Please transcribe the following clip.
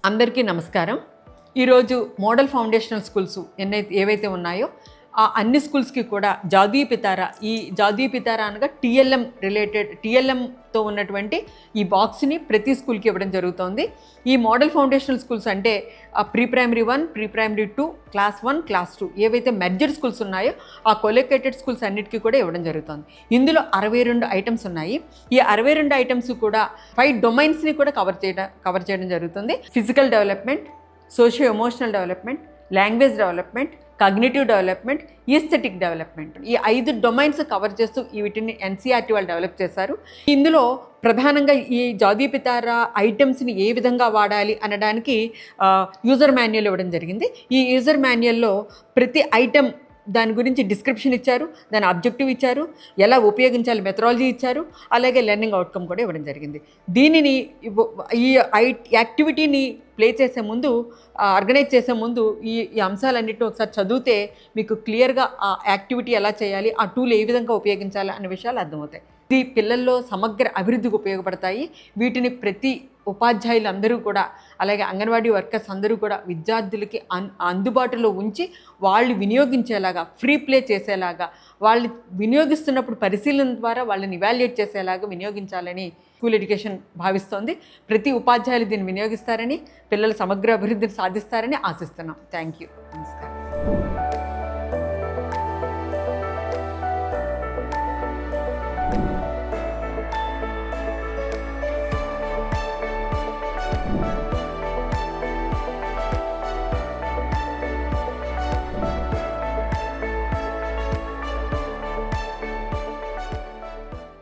అందరికీ నమస్కారం. ఈరోజు మోడల్ ఫౌండేషనల్ స్కూల్స్ ఏవైతే ఉన్నాయో ఆ అన్ని స్కూల్స్కి కూడా జాతీయ పితారా, ఈ జాతీయ పితారా అనగా టీఎల్ఎంతో ఉన్నటువంటి ఈ బాక్స్ని ప్రతి స్కూల్కి ఇవ్వడం జరుగుతోంది. ఈ మోడల్ ఫౌండేషనల్ స్కూల్స్ అంటే pre primary 1, pre primary 2, class 1, class 2 ఏవైతే మెర్జర్ స్కూల్స్ ఉన్నాయో ఆ కొలొకేటెడ్ స్కూల్స్ అన్నిటికీ కూడా ఇవ్వడం జరుగుతుంది. ఇందులో 62 ఐటమ్స్ ఉన్నాయి. ఈ 62 ఐటమ్స్ కూడా 5 డొమైన్స్ని కూడా కవర్ చేయడం జరుగుతుంది. Physical development, socio emotional development, language development, cognitive development, aesthetic development, ఈ 5 డొమైన్స్ కవర్ చేస్తూ వీటిని ఎన్సీఆర్టీ వాళ్ళు డెవలప్ చేశారు. ఇందులో ప్రధానంగా ఈ జాతీయ పితారా ఐటమ్స్ని ఏ విధంగా వాడాలి అనడానికి యూజర్ మాన్యువల్ ఇవ్వడం జరిగింది. ఈ యూజర్ మాన్యువల్లో ప్రతి ఐటమ్ దాని గురించి డిస్క్రిప్షన్ ఇచ్చారు, దాని ఆబ్జెక్టివ్ ఇచ్చారు, ఎలా ఉపయోగించాలి మెథడాలజీ ఇచ్చారు, అలాగే లెర్నింగ్ అవుట్కమ్ కూడా ఇవ్వడం జరిగింది. దీనిని ఈ యాక్టివిటీని ప్లే చేసే ముందు, ఆర్గనైజ్ చేసే ముందు ఈ అంశాలన్నింటినీ ఒకసారి చదివితే మీకు క్లియర్గా ఆ యాక్టివిటీ ఎలా చేయాలి, ఆ టూల్ ఏ విధంగా ఉపయోగించాలి అనే విషయాలు అర్థమవుతాయి. ఇది పిల్లల్లో సమగ్ర అభివృద్ధికి ఉపయోగపడతాయి. వీటిని ప్రతి ఉపాధ్యాయులు అందరూ కూడా, అలాగే అంగన్వాడీ వర్కర్స్ అందరూ కూడా విద్యార్థులకి అందుబాటులో ఉంచి వాళ్ళు వినియోగించేలాగా, ఫ్రీ ప్లే చేసేలాగా, వాళ్ళు వినియోగిస్తున్నప్పుడు పరిశీలన ద్వారా వాళ్ళని ఇవాల్యుయేట్ చేసేలాగా వినియోగించాలని స్కూల్ ఎడ్యుకేషన్ భావిస్తోంది. ప్రతి ఉపాధ్యాయులు దీన్ని వినియోగిస్తారని, పిల్లల సమగ్ర అభివృద్ధిని సాధిస్తారని ఆశిస్తున్నాం. Thank you. నమస్కారం.